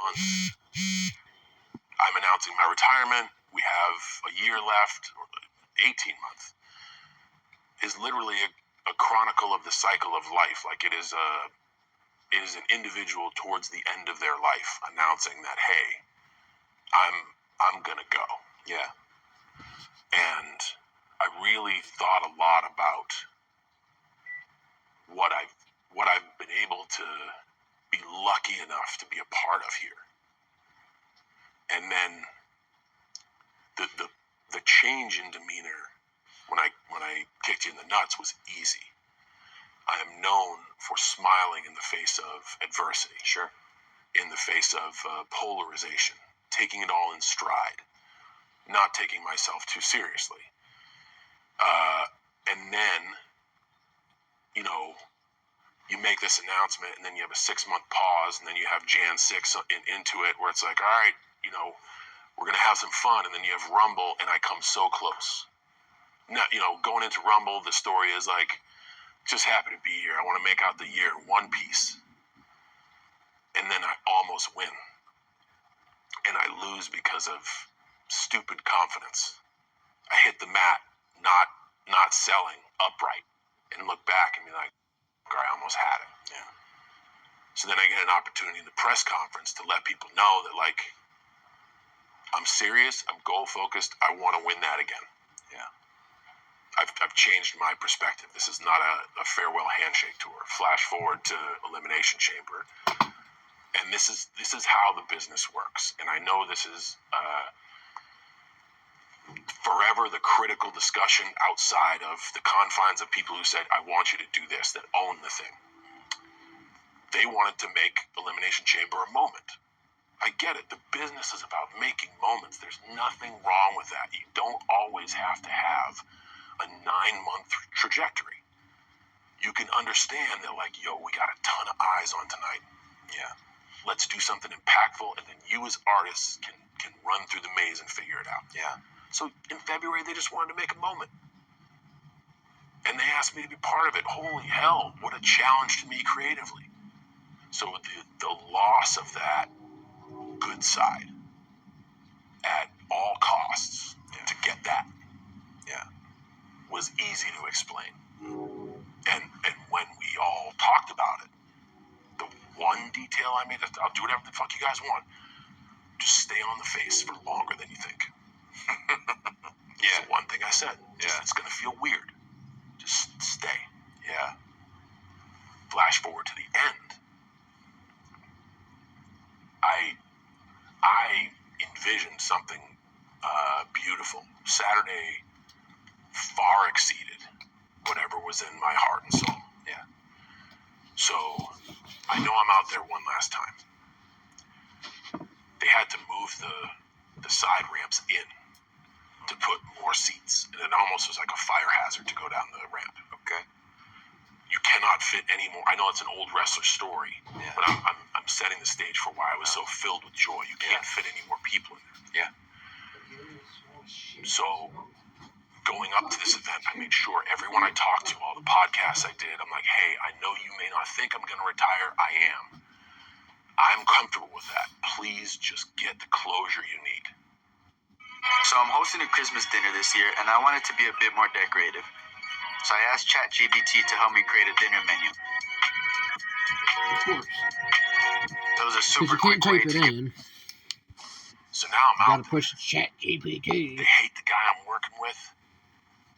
months, I'm announcing my retirement. We have a year left, or 18 months. Is literally a chronicle of the cycle of life. Like it is an individual towards the end of their life announcing that, hey, I'm gonna go. Yeah. And I really thought a lot about what I've been able to be lucky enough to be a part of here. And then the change in demeanor when I kicked you in the nuts was easy. I am known for smiling in the face of adversity. Sure. In the face of polarization, taking it all in stride, not taking myself too seriously. And then, you make this announcement, and then you have a 6-month pause, and then you have Jan 6 into it, where it's like, all right, we're going to have some fun, and then you have Rumble, and I come so close. Now, going into Rumble, the story is like, just happy to be here. I want to make out the year in one piece. And then I almost win. And I lose because of stupid confidence. I hit the mat, not selling, upright, and look back and be like, I almost had it. Yeah. So then I get an opportunity in the press conference to let people know that, like, I'm serious, I'm goal-focused, I want to win that again. Yeah. I've changed my perspective. This is not a farewell handshake tour. Flash forward to Elimination Chamber. And this is how the business works. And I know this is forever the critical discussion outside of the confines of people who said, I want you to do this, that own the thing. They wanted to make Elimination Chamber a moment. I get it. The business is about making moments. There's nothing wrong with that. You don't always have to have a 9-month trajectory. You can understand that, like, yo, we got a ton of eyes on tonight. Yeah. Let's do something impactful, and then you as artists can run through the maze and figure it out. Yeah. So in February, they just wanted to make a moment. And they asked me to be part of it. Holy hell, what a challenge to me creatively. So the loss of that good side at all costs to get that was easy to explain. And when we all talked about it, the one detail I made, I'll do whatever the fuck you guys want. Just stay on the face for longer than you think. Yeah. One thing I said. It's going to feel weird. Just stay. Yeah. Flash forward to the end. I envisioned something beautiful. Saturday far exceeded whatever was in my heart and soul. Yeah. So I know I'm out there one last time. They had to move the side ramps in to put more seats, and it almost was like a fire hazard to go down the ramp. Okay. You cannot fit any more. I know it's an old wrestler story, but I'm setting the stage for why I was so filled with joy. You can't fit any more people in there. Yeah. So going up to this event, I made sure everyone I talked to, all the podcasts I did, I'm like, hey, I know you may not think I'm going to retire. I am. I'm comfortable with that. Please just get the closure you need. So I'm hosting a Christmas dinner this year, and I want it to be a bit more decorative. So I asked ChatGPT to help me create a dinner menu. Of course. That was a Because super you quick can't way type to it get... in. So now I'm You out gotta push ChatGPT. They hate the guy I'm working with.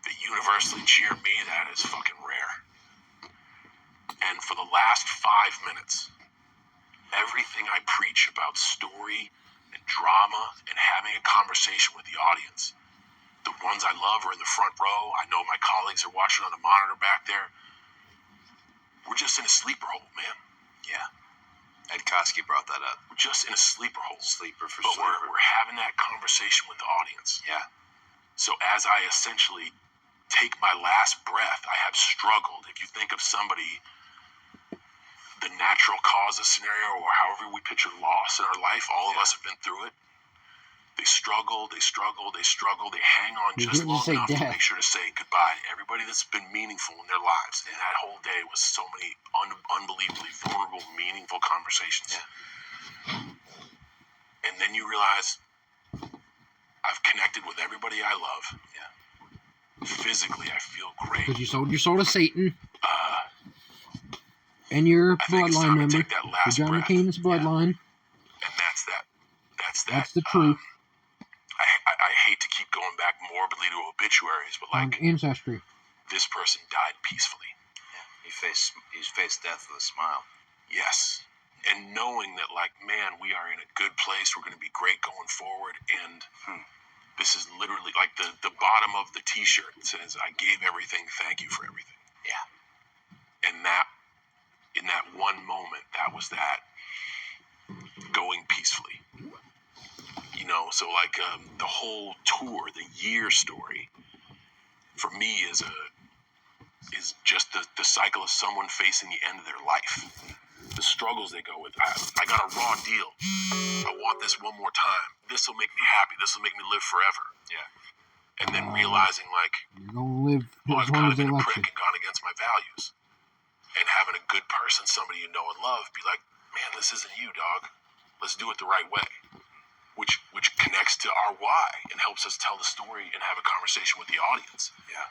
They universally cheer me. That is fucking rare. And for the last 5 minutes, everything I preach about story and drama and having a conversation with the audience, the ones I love are in the front row. I know my colleagues are watching on the monitor back there. We're just in a sleeper hole, man. Yeah. Ed Koski brought that up. We're just in a sleeper hole. Sleeper for but sleeper. we're having that conversation with the audience. Yeah. So as I essentially take my last breath, I have struggled. If you think of somebody, the natural causes scenario, or however we picture loss in our life, all of us have been through it. They struggle, they hang on You just can't long just say enough to death. make sure to say goodbye to everybody that's been meaningful in their lives. And that whole day was so many unbelievably vulnerable, meaningful conversations. Yeah. you realize I've connected with everybody I love. Yeah. Physically, I feel great. Because you sold your soul to Satan. Uh, And your I think it's bloodline time to member. take that The last John breath. McCain's bloodline. And that's that. That's the truth. I hate to keep going back morbidly to obituaries, but On like, ancestry. this person died peacefully. He's faced death with a smile. Yes. And knowing that, like, man, we are in a good place. We're going to be great going forward. And this is literally like the bottom of the T-shirt says, "I gave everything. Thank you for everything." Yeah. And that, in that one moment, that was that going peacefully. You know, so like the whole tour, the year story, for me is just the cycle of someone facing the end of their life. The struggles they go with. I got a raw deal. I want this one more time. This will make me happy. This will make me live forever. Yeah. And then realizing, like, You're going to live well, as I've long kind as of they been a let prick you. and gone against my values. And having a good person, somebody you know and love, be like, man, this isn't you, dog. Let's do it the right way. Which connects to our why and helps us tell the story and have a conversation with the audience. Yeah.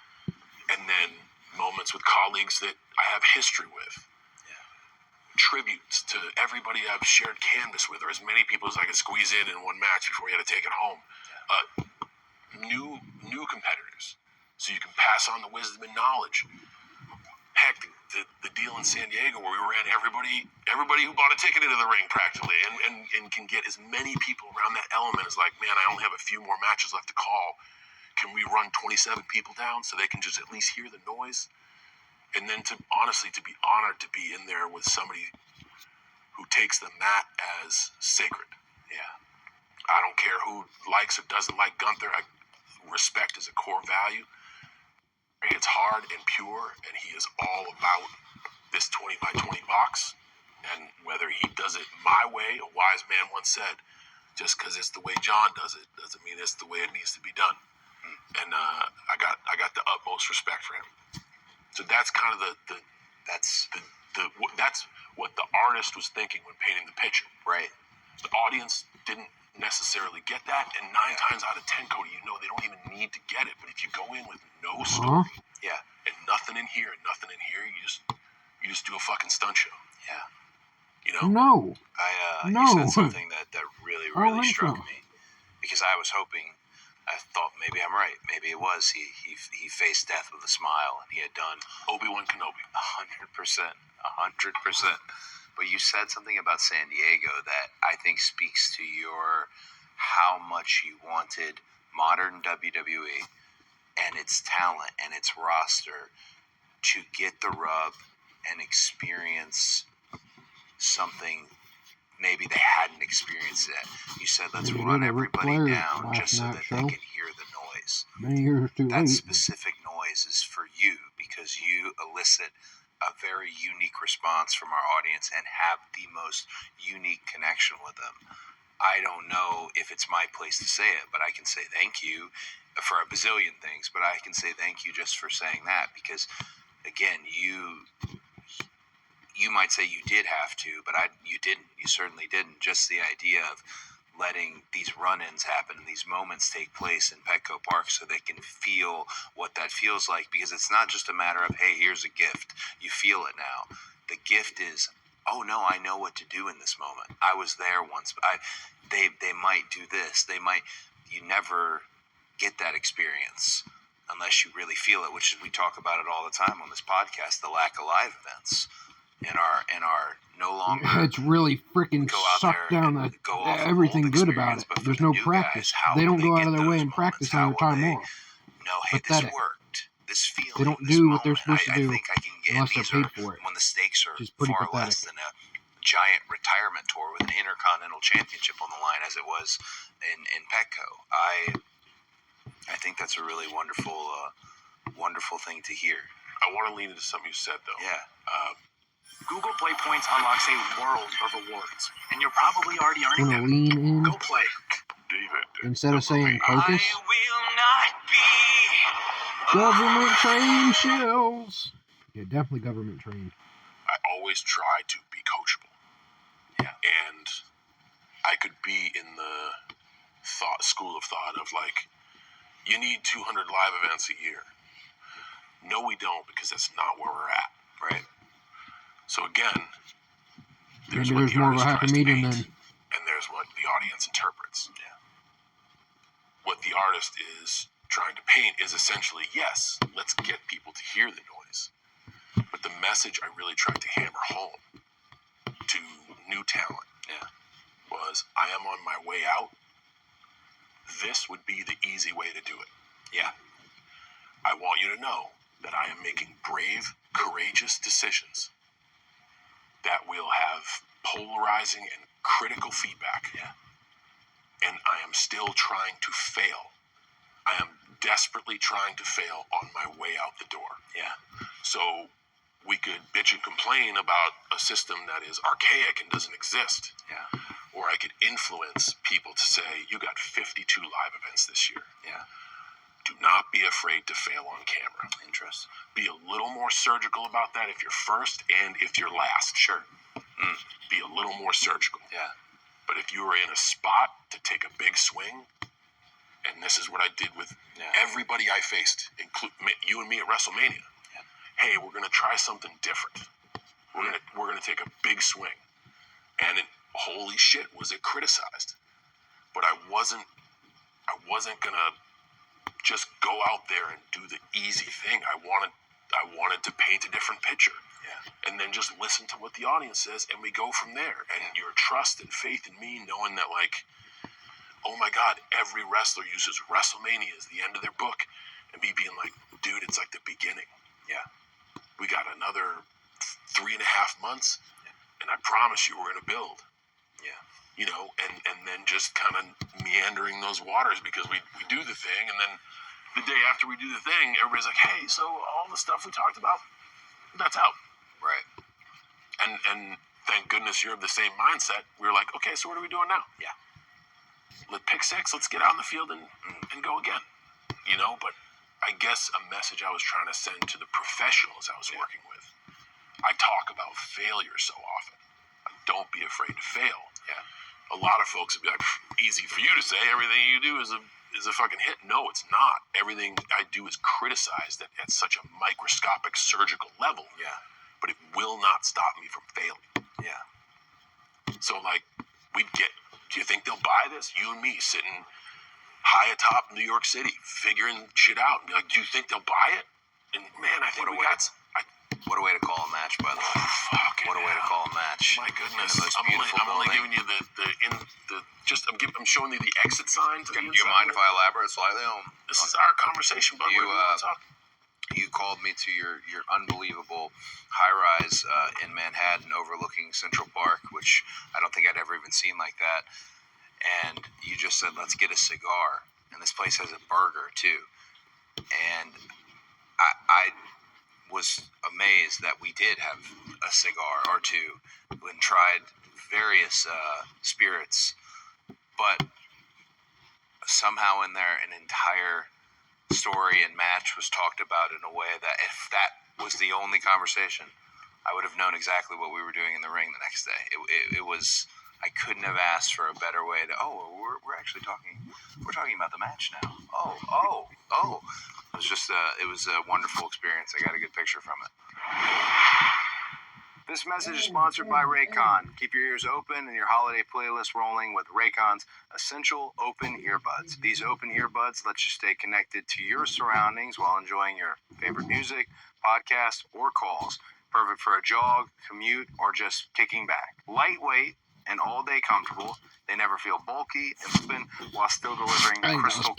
And then moments with colleagues that I have history with. Yeah. Tributes to everybody I've shared canvas with, or as many people as I could squeeze in one match before you had to take it home. New competitors, so you can pass on the wisdom and knowledge. Heck, the deal in San Diego where we ran everybody who bought a ticket into the ring practically, and can get as many people around that element as like, man, I only have a few more matches left to call. Can we run 27 people down so they can just at least hear the noise? And then to be honored to be in there with somebody who takes the mat as sacred. Yeah. I don't care who likes or doesn't like Gunther. Respect is a core value. It's hard and pure, and he is all about this 20 by 20 box. And whether he does it my way, a wise man once said, just because it's the way John does it doesn't mean it's the way it needs to be done. And I got the utmost respect for him. So that's kind of that's what the artist was thinking when painting the picture. Right. The audience didn't necessarily get that, and 9 times out of 10, Cody, you know they don't even need to get it. But if you go in with no story, Yeah. and nothing in here, you just do a fucking stunt show. Yeah. You know? No. You said something that really struck me, because I was hoping, I thought maybe I'm right. Maybe it was he faced death with a smile, and he had done Obi-Wan Kenobi. 100%. But you said something about San Diego that I think speaks to how much you wanted modern WWE and its talent and its roster to get the rub and experience something maybe they hadn't experienced yet. You said, let's They run did a Ric everybody Flair down last just so night that show. they can hear the noise. Many years too That late. specific noise is for you because you elicit a very unique response from our audience and have the most unique connection with them. I don't know if it's my place to say it, but I can say thank you for a bazillion things, but I can say thank you just for saying that because, again, you might say you did have to, but you didn't. You certainly didn't. Just the idea of letting these run-ins happen, these moments take place in Petco Park so they can feel what that feels like, because it's not just a matter of, hey, here's a gift. You feel it now. The gift is, oh no, I know what to do in this moment. I was there once. They might do this. You never get that experience unless you really feel it, which we talk about it all the time on this podcast, the lack of live events in our no longer It's really freaking go out sucked there down and go off of everything old good about experience, it. but for There's the no new practice. guys, how They will don't go out get of their way those and practice moments? on their How will time they off. know, hey, Pathetic. this worked. This feeling. They don't this do what they're moment, supposed to I do think I can get. unless they're These paid are for it. when the stakes are Which is pretty far pathetic. less than a giant retirement tour with an Intercontinental Championship on the line, as it was in Petco. I think that's a really wonderful thing to hear. I want to lean into something you said, though. Yeah. Google Play Points unlocks a world of rewards, and you're probably already earning Want to them. lean in Go play. David. instead of saying focus? I will not be. Government trained shills. Yeah, definitely government trained. I always try to be coachable. Yeah. And I could be in the school of thought of like, you need 200 live events a year. No, we don't, because that's not where we're at. Right. So again, Maybe there's more of a happy medium then. and there's what the audience interprets. Yeah. What the artist is trying to paint is essentially, yes, let's get people to hear the noise. But the message I really tried to hammer home to new talent was, I am on my way out. This would be the easy way to do it. Yeah. I want you to know that I am making brave, courageous decisions that will have polarizing and critical feedback. Yeah. And I am still trying to fail. I am desperately trying to fail on my way out the door. Yeah. So we could bitch and complain about a system that is archaic and doesn't exist. Yeah. Or I could influence people to say, you got 52 live events this year. Yeah. Do not be afraid to fail on camera. Interesting. Be a little more surgical about that if you're first and if you're last. Sure. Be a little more surgical. Yeah. But if you are in a spot to take a big swing, and this is what I did with everybody I faced, including you and me at WrestleMania. Yeah. Hey, we're gonna try something different. We're gonna take a big swing, and holy shit, was it criticized? But I wasn't gonna just go out there and do the easy thing. I wanted to paint a different picture. Yeah. And then just listen to what the audience says, and we go from there. And your trust and faith in me, knowing that, like, oh my God, every wrestler uses WrestleMania as the end of their book, and me being like, dude, it's like the beginning. Yeah. We got another 3.5 months, and I promise you we're going to build. Yeah. You know, and then just kind of meandering those waters, because we do the thing, and then the day after we do the thing, everybody's like, hey, so all the stuff we talked about, that's out. Right. And thank goodness you're of the same mindset. We were like, okay, so what are we doing now? Yeah. Let's pick 6, let's get out in the field and go again. You know, but I guess a message I was trying to send to the professionals I was working with. I talk about failure so often. Don't be afraid to fail. Yeah. A lot of folks would be like, easy for you to say, everything you do is a fucking hit. No, it's not. Everything I do is criticized at such a microscopic surgical level. Yeah. But it will not stop me from failing. Yeah. So, like, do you think they'll buy this? You and me sitting high atop New York City, figuring shit out, and be like, do you think they'll buy it? And man, I think What a way to call a match, by the way. What a way to call a match. My goodness, In the most beautiful I'm only building. giving you I'm showing you the exit sign. To Do you mind if I elaborate slightly on? This is our conversation, bud. You, What do you want to talk? You called me to your unbelievable high-rise in Manhattan overlooking Central Park, which I don't think I'd ever even seen like that. And you just said, let's get a cigar. And this place has a burger, too. And I was amazed that we did have a cigar or two and tried various spirits. But somehow in there, an entire story and match was talked about in a way that if that was the only conversation, I would have known exactly what we were doing in the ring the next day. It was, I couldn't have asked for a better way to, we're actually talking about the match now. It was just it was a wonderful experience. I got a good picture from it. This message is sponsored by Raycon. Keep your ears open and your holiday playlist rolling with Raycon's Essential Open Earbuds. These open earbuds let you stay connected to your surroundings while enjoying your favorite music, podcasts, or calls. Perfect for a jog, commute, or just kicking back. Lightweight and all-day comfortable, they never feel bulky and spin while still delivering I think that was crystal plenty.